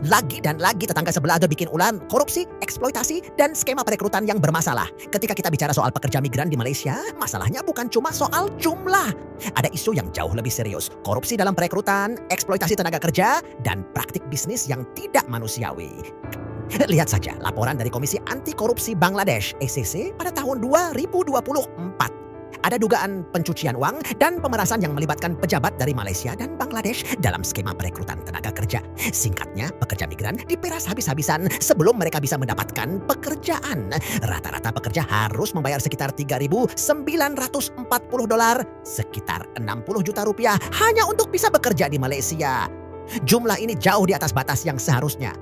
Lagi dan lagi tetangga sebelah ada bikin ulah korupsi, eksploitasi, dan skema perekrutan yang bermasalah. Ketika kita bicara soal pekerja migran di Malaysia, masalahnya bukan cuma soal jumlah. Ada isu yang jauh lebih serius, korupsi dalam perekrutan, eksploitasi tenaga kerja, dan praktik bisnis yang tidak manusiawi. Lihat saja laporan dari Komisi Anti Korupsi Bangladesh (ACC) pada tahun 2024. Ada dugaan pencucian uang dan pemerasan yang melibatkan pejabat dari Malaysia dan Bangladesh dalam skema perekrutan tenaga kerja. Singkatnya, pekerja migran diperas habis-habisan sebelum mereka bisa mendapatkan pekerjaan. Rata-rata pekerja harus membayar sekitar $3.940, sekitar 60 juta rupiah hanya untuk bisa bekerja di Malaysia. Jumlah ini jauh di atas batas yang seharusnya.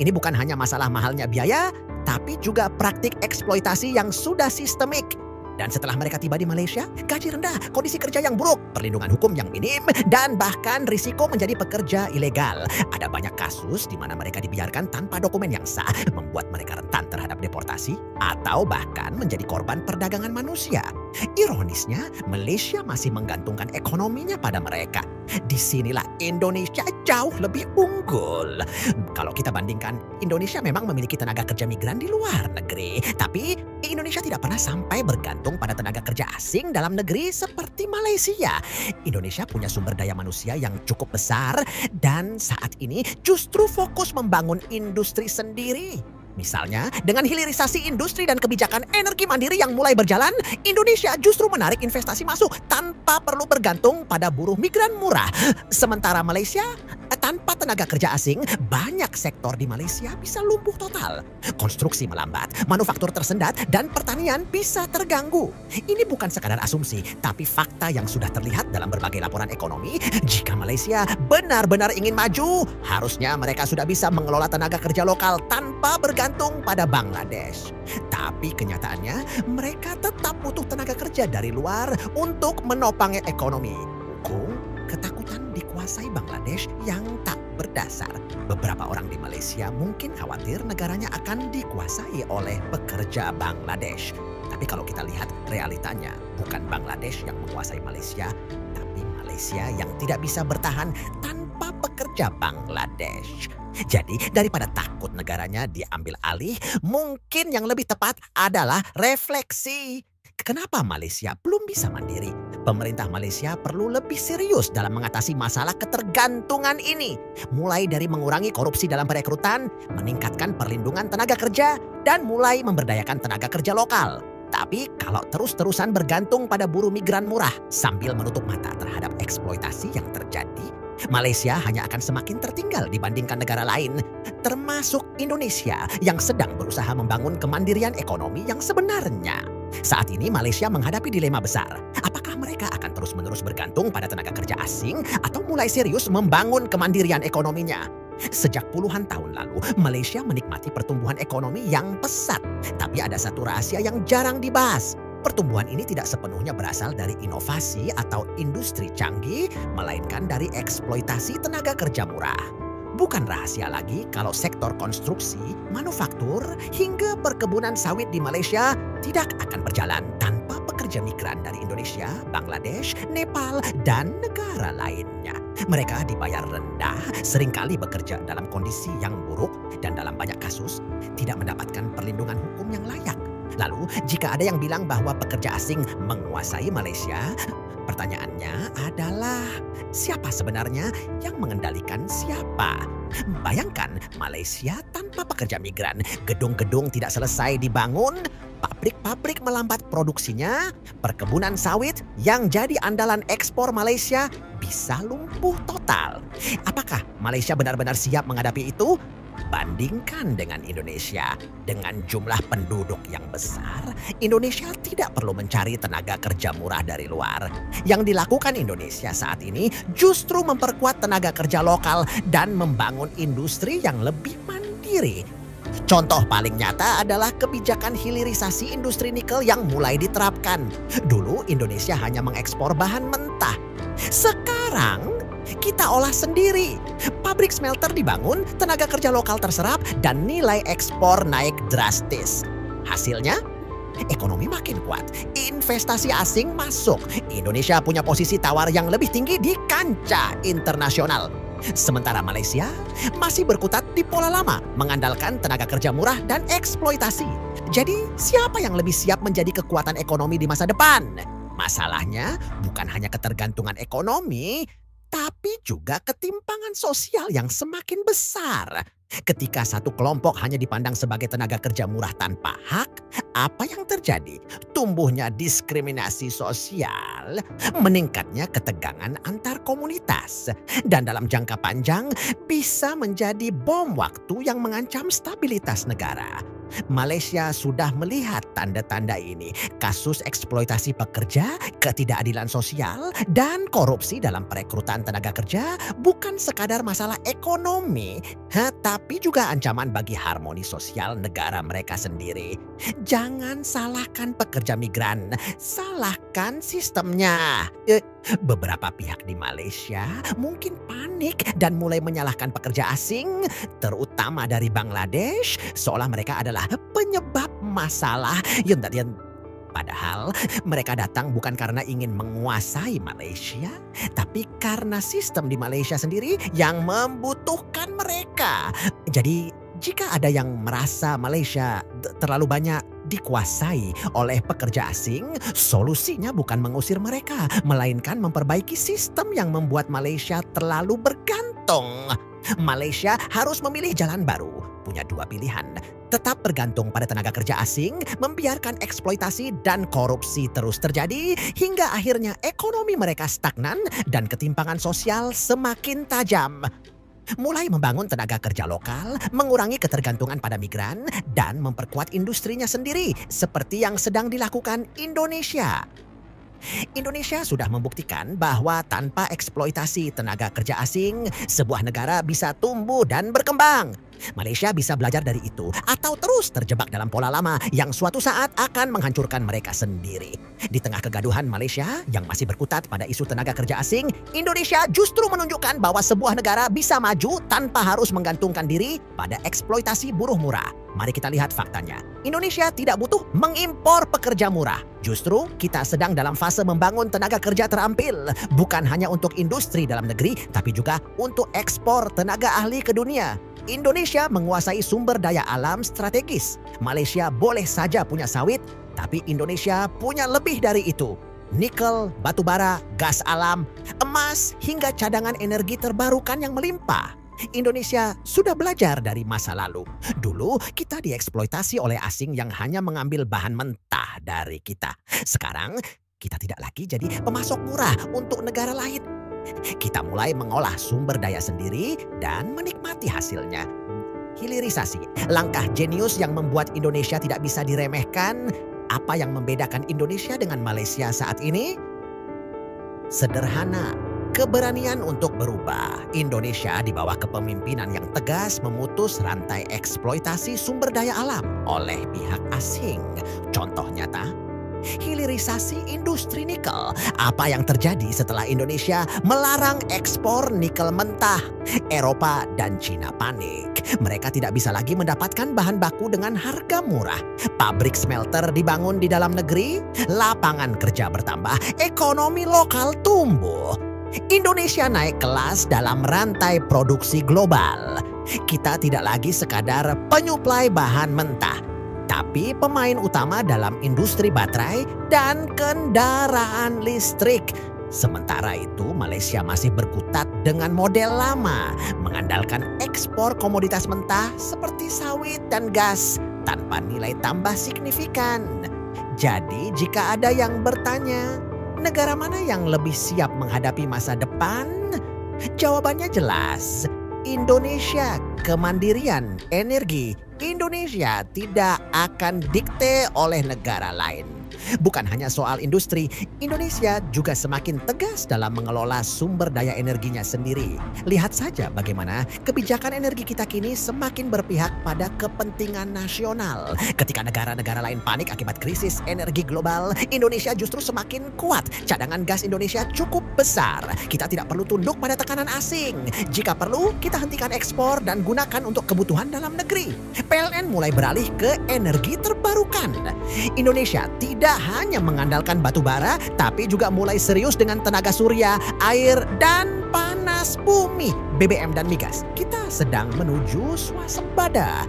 Ini bukan hanya masalah mahalnya biaya, tapi juga praktik eksploitasi yang sudah sistemik. Dan setelah mereka tiba di Malaysia, gaji rendah, kondisi kerja yang buruk, perlindungan hukum yang minim, dan bahkan risiko menjadi pekerja ilegal. Ada banyak kasus di mana mereka dibiarkan tanpa dokumen yang sah, membuat mereka rentan terhadap deportasi, atau bahkan menjadi korban perdagangan manusia. Ironisnya, Malaysia masih menggantungkan ekonominya pada mereka. Disinilah Indonesia jauh lebih unggul. Kalau kita bandingkan, Indonesia memang memiliki tenaga kerja migran di luar negeri, tapi Indonesia tidak pernah sampai bergantung pada tenaga kerja asing dalam negeri seperti Malaysia. Indonesia punya sumber daya manusia yang cukup besar dan saat ini justru fokus membangun industri sendiri. Misalnya, dengan hilirisasi industri dan kebijakan energi mandiri yang mulai berjalan, Indonesia justru menarik investasi masuk tanpa perlu bergantung pada buruh migran murah. Sementara Malaysia, tanpa tenaga kerja asing, banyak sektor di Malaysia bisa lumpuh total. Konstruksi melambat, manufaktur tersendat, dan pertanian bisa terganggu. Ini bukan sekadar asumsi, tapi fakta yang sudah terlihat dalam berbagai laporan ekonomi. Jika Malaysia benar-benar ingin maju, harusnya mereka sudah bisa mengelola tenaga kerja lokal tanpa bergantung pada Bangladesh. Tapi kenyataannya, mereka tetap butuh tenaga kerja dari luar untuk menopang ekonomi. Ketakutan dikuasai Bangladesh yang tak berdasar. Beberapa orang di Malaysia mungkin khawatir negaranya akan dikuasai oleh pekerja Bangladesh. Tapi kalau kita lihat realitanya, bukan Bangladesh yang menguasai Malaysia, tapi Malaysia yang tidak bisa bertahan tanpa pekerja Bangladesh. Jadi daripada takut negaranya diambil alih, mungkin yang lebih tepat adalah refleksi. Kenapa Malaysia belum bisa mandiri? Pemerintah Malaysia perlu lebih serius dalam mengatasi masalah ketergantungan ini. Mulai dari mengurangi korupsi dalam perekrutan, meningkatkan perlindungan tenaga kerja, dan mulai memberdayakan tenaga kerja lokal. Tapi kalau terus-terusan bergantung pada buruh migran murah sambil menutup mata terhadap eksploitasi yang terjadi, Malaysia hanya akan semakin tertinggal dibandingkan negara lain, termasuk Indonesia yang sedang berusaha membangun kemandirian ekonomi yang sebenarnya. Saat ini Malaysia menghadapi dilema besar. Apakah mereka akan terus-menerus bergantung pada tenaga kerja asing atau mulai serius membangun kemandirian ekonominya? Sejak puluhan tahun lalu, Malaysia menikmati pertumbuhan ekonomi yang pesat. Tapi ada satu rahasia yang jarang dibahas. Pertumbuhan ini tidak sepenuhnya berasal dari inovasi atau industri canggih, melainkan dari eksploitasi tenaga kerja murah. Bukan rahasia lagi kalau sektor konstruksi, manufaktur, hingga perkebunan sawit di Malaysia tidak akan berjalan tanpa pekerja migran dari Indonesia, Bangladesh, Nepal, dan negara lainnya. Mereka dibayar rendah, seringkali bekerja dalam kondisi yang buruk, dan dalam banyak kasus tidak mendapatkan perlindungan hukum yang layak. Lalu, jika ada yang bilang bahwa pekerja asing menguasai Malaysia, pertanyaannya adalah, siapa sebenarnya yang mengendalikan siapa? Bayangkan Malaysia tanpa pekerja migran, gedung-gedung tidak selesai dibangun, pabrik-pabrik melambat produksinya, perkebunan sawit yang jadi andalan ekspor Malaysia bisa lumpuh total. Apakah Malaysia benar-benar siap menghadapi itu? Bandingkan dengan Indonesia, dengan jumlah penduduk yang besar, Indonesia tidak perlu mencari tenaga kerja murah dari luar. Yang dilakukan Indonesia saat ini justru memperkuat tenaga kerja lokal dan membangun industri yang lebih mandiri. Contoh paling nyata adalah kebijakan hilirisasi industri nikel yang mulai diterapkan. Dulu Indonesia hanya mengekspor bahan mentah. Sekarang kita olah sendiri. Pabrik smelter dibangun, tenaga kerja lokal terserap, dan nilai ekspor naik drastis. Hasilnya, ekonomi makin kuat, investasi asing masuk. Indonesia punya posisi tawar yang lebih tinggi di kancah internasional. Sementara Malaysia masih berkutat di pola lama, mengandalkan tenaga kerja murah dan eksploitasi. Jadi, siapa yang lebih siap menjadi kekuatan ekonomi di masa depan? Masalahnya bukan hanya ketergantungan ekonomi, tapi juga ketimpangan sosial yang semakin besar. Ketika satu kelompok hanya dipandang sebagai tenaga kerja murah tanpa hak, apa yang terjadi? Tumbuhnya diskriminasi sosial, meningkatnya ketegangan antar komunitas, dan dalam jangka panjang bisa menjadi bom waktu yang mengancam stabilitas negara. Malaysia sudah melihat tanda-tanda ini. Kasus eksploitasi pekerja, ketidakadilan sosial, dan korupsi dalam perekrutan tenaga kerja bukan sekadar masalah ekonomi, tapi juga ancaman bagi harmoni sosial negara mereka sendiri. Jangan salahkan pekerja migran, salahkan sistemnya. Beberapa pihak di Malaysia mungkin panik dan mulai menyalahkan pekerja asing, terutama dari Bangladesh, seolah mereka adalah penyebab masalah yang padahal mereka datang bukan karena ingin menguasai Malaysia, tapi karena sistem di Malaysia sendiri yang membutuhkan mereka. Jadi, jika ada yang merasa Malaysia terlalu banyak dikuasai oleh pekerja asing, solusinya bukan mengusir mereka, melainkan memperbaiki sistem yang membuat Malaysia terlalu bergantung. Malaysia harus memilih jalan baru, punya dua pilihan. Tetap bergantung pada tenaga kerja asing, membiarkan eksploitasi dan korupsi terus terjadi, hingga akhirnya ekonomi mereka stagnan dan ketimpangan sosial semakin tajam. Mulai membangun tenaga kerja lokal, mengurangi ketergantungan pada migran, dan memperkuat industrinya sendiri, seperti yang sedang dilakukan Indonesia. Indonesia sudah membuktikan bahwa tanpa eksploitasi tenaga kerja asing, sebuah negara bisa tumbuh dan berkembang. Malaysia bisa belajar dari itu atau terus terjebak dalam pola lama yang suatu saat akan menghancurkan mereka sendiri. Di tengah kegaduhan Malaysia yang masih berkutat pada isu tenaga kerja asing, Indonesia justru menunjukkan bahwa sebuah negara bisa maju tanpa harus menggantungkan diri pada eksploitasi buruh murah. Mari kita lihat faktanya. Indonesia tidak butuh mengimpor pekerja murah. Justru kita sedang dalam fase membangun tenaga kerja terampil, bukan hanya untuk industri dalam negeri, tapi juga untuk ekspor tenaga ahli ke dunia. Indonesia menguasai sumber daya alam strategis. Malaysia boleh saja punya sawit, tapi Indonesia punya lebih dari itu. Nikel, batu bara, gas alam, emas, hingga cadangan energi terbarukan yang melimpah. Indonesia sudah belajar dari masa lalu. Dulu kita dieksploitasi oleh asing yang hanya mengambil bahan mentah dari kita. Sekarang kita tidak lagi jadi pemasok murah untuk negara lain. Kita mulai mengolah sumber daya sendiri dan menikmati hasilnya. Hilirisasi, langkah jenius yang membuat Indonesia tidak bisa diremehkan. Apa yang membedakan Indonesia dengan Malaysia saat ini? Sederhana, keberanian untuk berubah. Indonesia di bawah kepemimpinan yang tegas memutus rantai eksploitasi sumber daya alam oleh pihak asing. Contoh nyata, hilirisasi industri nikel. Apa yang terjadi setelah Indonesia melarang ekspor nikel mentah? Eropa dan Cina panik. Mereka tidak bisa lagi mendapatkan bahan baku dengan harga murah. Pabrik smelter dibangun di dalam negeri, lapangan kerja bertambah, ekonomi lokal tumbuh. Indonesia naik kelas dalam rantai produksi global. Kita tidak lagi sekadar penyuplai bahan mentah, tapi pemain utama dalam industri baterai dan kendaraan listrik. Sementara itu, Malaysia masih berkutat dengan model lama, mengandalkan ekspor komoditas mentah seperti sawit dan gas tanpa nilai tambah signifikan. Jadi, jika ada yang bertanya, negara mana yang lebih siap menghadapi masa depan? Jawabannya jelas, Indonesia. Kemandirian energi Indonesia tidak akan dikte oleh negara lain. Bukan hanya soal industri, Indonesia juga semakin tegas dalam mengelola sumber daya energinya sendiri. Lihat saja bagaimana kebijakan energi kita kini semakin berpihak pada kepentingan nasional. Ketika negara-negara lain panik akibat krisis energi global, Indonesia justru semakin kuat. Cadangan gas Indonesia cukup besar. Kita tidak perlu tunduk pada tekanan asing. Jika perlu, kita hentikan ekspor dan gunakan untuk kebutuhan dalam negeri. PLN mulai beralih ke energi terbarukan. Indonesia tidak hanya mengandalkan batu bara, tapi juga mulai serius dengan tenaga surya, air, dan panas bumi BBM dan migas. Kita sedang menuju swasembada.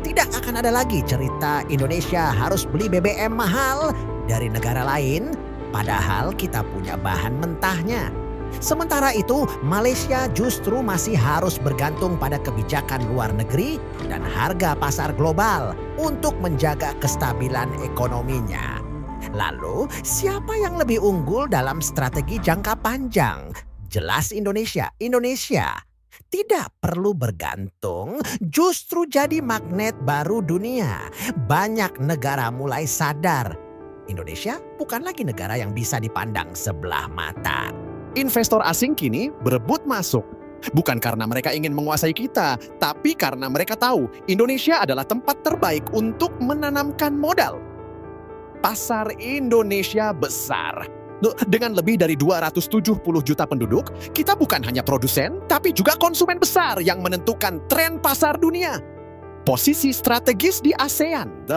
Tidak akan ada lagi cerita Indonesia harus beli BBM mahal dari negara lain, padahal kita punya bahan mentahnya. Sementara itu, Malaysia justru masih harus bergantung pada kebijakan luar negeri dan harga pasar global untuk menjaga kestabilan ekonominya. Lalu, siapa yang lebih unggul dalam strategi jangka panjang? Jelas Indonesia. Indonesia tidak perlu bergantung, justru jadi magnet baru dunia. Banyak negara mulai sadar, Indonesia bukan lagi negara yang bisa dipandang sebelah mata. Investor asing kini berebut masuk. Bukan karena mereka ingin menguasai kita, tapi karena mereka tahu Indonesia adalah tempat terbaik untuk menanamkan modal. Pasar Indonesia besar. Dengan lebih dari 270 juta penduduk, kita bukan hanya produsen, tapi juga konsumen besar yang menentukan tren pasar dunia. Posisi strategis di ASEAN.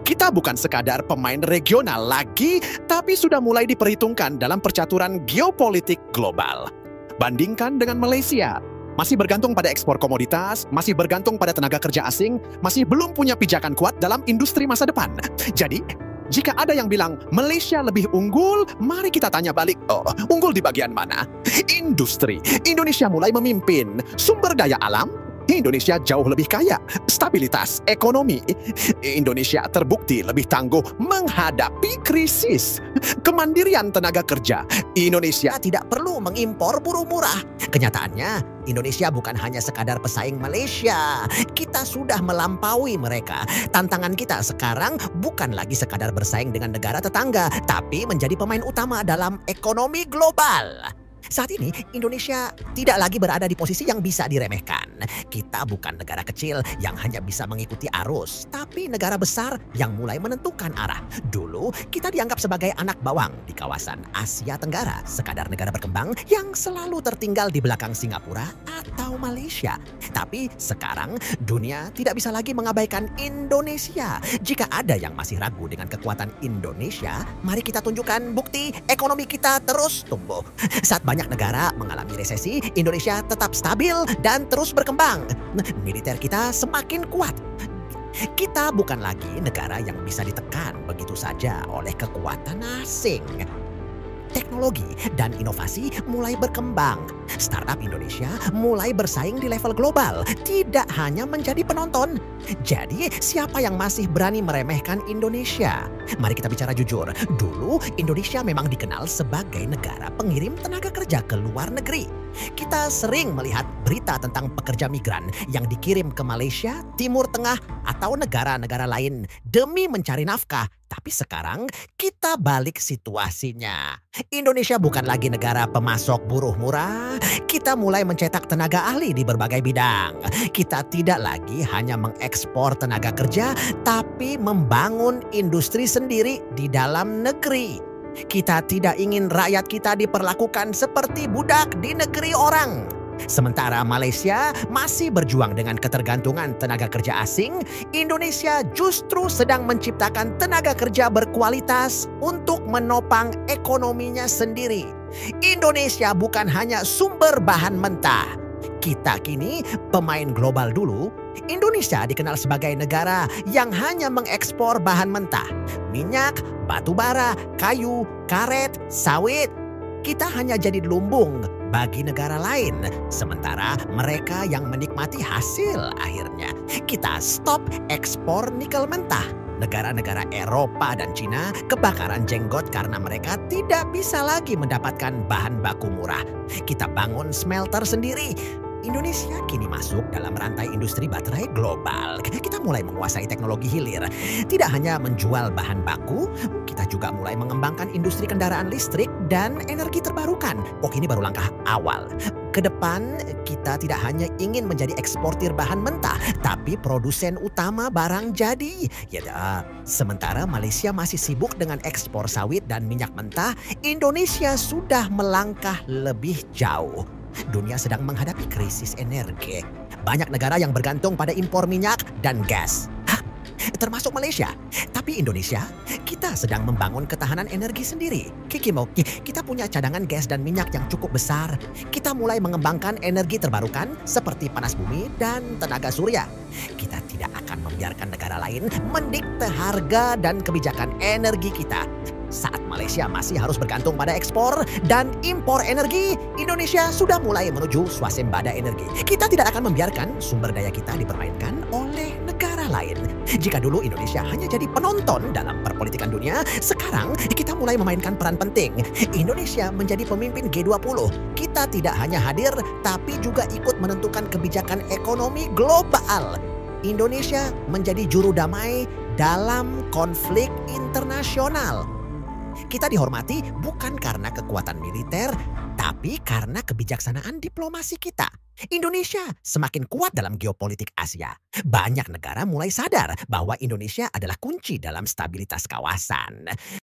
Kita bukan sekadar pemain regional lagi, tapi sudah mulai diperhitungkan dalam percaturan geopolitik global. Bandingkan dengan Malaysia, masih bergantung pada ekspor komoditas, masih bergantung pada tenaga kerja asing, masih belum punya pijakan kuat dalam industri masa depan. Jadi, jika ada yang bilang Malaysia lebih unggul, mari kita tanya balik, unggul di bagian mana? Industri. Indonesia mulai memimpin. Sumber daya alam, Indonesia jauh lebih kaya. Stabilitas ekonomi, Indonesia terbukti lebih tangguh menghadapi krisis. Kemandirian tenaga kerja, Indonesia tidak perlu mengimpor buruh murah. Kenyataannya, Indonesia bukan hanya sekadar pesaing Malaysia. Kita sudah melampaui mereka. Tantangan kita sekarang bukan lagi sekadar bersaing dengan negara tetangga, tapi menjadi pemain utama dalam ekonomi global. Saat ini, Indonesia tidak lagi berada di posisi yang bisa diremehkan. Kita bukan negara kecil yang hanya bisa mengikuti arus, tapi negara besar yang mulai menentukan arah. Dulu, kita dianggap sebagai anak bawang di kawasan Asia Tenggara, sekadar negara berkembang yang selalu tertinggal di belakang Singapura atau Malaysia. Tapi sekarang, dunia tidak bisa lagi mengabaikan Indonesia. Jika ada yang masih ragu dengan kekuatan Indonesia, mari kita tunjukkan bukti ekonomi kita terus tumbuh. Saat banyak negara mengalami resesi, Indonesia tetap stabil dan terus berkembang. Militer kita semakin kuat. Kita bukan lagi negara yang bisa ditekan begitu saja oleh kekuatan asing. Teknologi dan inovasi mulai berkembang. Startup Indonesia mulai bersaing di level global, tidak hanya menjadi penonton. Jadi, siapa yang masih berani meremehkan Indonesia? Mari kita bicara jujur. Dulu, Indonesia memang dikenal sebagai negara pengirim tenaga kerja ke luar negeri. Kita sering melihat berita tentang pekerja migran yang dikirim ke Malaysia, Timur Tengah, atau negara-negara lain demi mencari nafkah. Tapi sekarang kita balik situasinya. Indonesia bukan lagi negara pemasok buruh murah. Kita mulai mencetak tenaga ahli di berbagai bidang. Kita tidak lagi hanya mengekspor tenaga kerja, tapi membangun industri sendiri di dalam negeri. Kita tidak ingin rakyat kita diperlakukan seperti budak di negeri orang. Sementara Malaysia masih berjuang dengan ketergantungan tenaga kerja asing, Indonesia justru sedang menciptakan tenaga kerja berkualitas untuk menopang ekonominya sendiri. Indonesia bukan hanya sumber bahan mentah. Kita kini pemain global dulu. Indonesia dikenal sebagai negara yang hanya mengekspor bahan mentah. Minyak, batu bara, kayu, karet, sawit. Kita hanya jadi lumbung bagi negara lain, sementara mereka yang menikmati hasil akhirnya. Kita stop ekspor nikel mentah. Negara-negara Eropa dan Cina kebakaran jenggot karena mereka tidak bisa lagi mendapatkan bahan baku murah. Kita bangun smelter sendiri. Indonesia kini masuk dalam rantai industri baterai global. Kita mulai menguasai teknologi hilir. Tidak hanya menjual bahan baku, kita juga mulai mengembangkan industri kendaraan listrik dan energi terbarukan. Ini baru langkah awal. Ke depan, kita tidak hanya ingin menjadi eksportir bahan mentah, tapi produsen utama barang jadi. Sementara Malaysia masih sibuk dengan ekspor sawit dan minyak mentah, Indonesia sudah melangkah lebih jauh. Dunia sedang menghadapi krisis energi. Banyak negara yang bergantung pada impor minyak dan gas. termasuk Malaysia. Tapi Indonesia, kita sedang membangun ketahanan energi sendiri. Kikimo, kita punya cadangan gas dan minyak yang cukup besar. Kita mulai mengembangkan energi terbarukan seperti panas bumi dan tenaga surya. Kita tidak akan membiarkan negara lain mendikte harga dan kebijakan energi kita. Saat Malaysia masih harus bergantung pada ekspor dan impor energi, Indonesia sudah mulai menuju swasembada energi. Kita tidak akan membiarkan sumber daya kita dipermainkan oleh negara lain. Jika dulu Indonesia hanya jadi penonton dalam perpolitikan dunia, sekarang kita mulai memainkan peran penting. Indonesia menjadi pemimpin G20. Kita tidak hanya hadir, tapi juga ikut menentukan kebijakan ekonomi global. Indonesia menjadi juru damai dalam konflik internasional. Kita dihormati bukan karena kekuatan militer, tapi karena kebijaksanaan diplomasi kita. Indonesia semakin kuat dalam geopolitik Asia. Banyak negara mulai sadar bahwa Indonesia adalah kunci dalam stabilitas kawasan.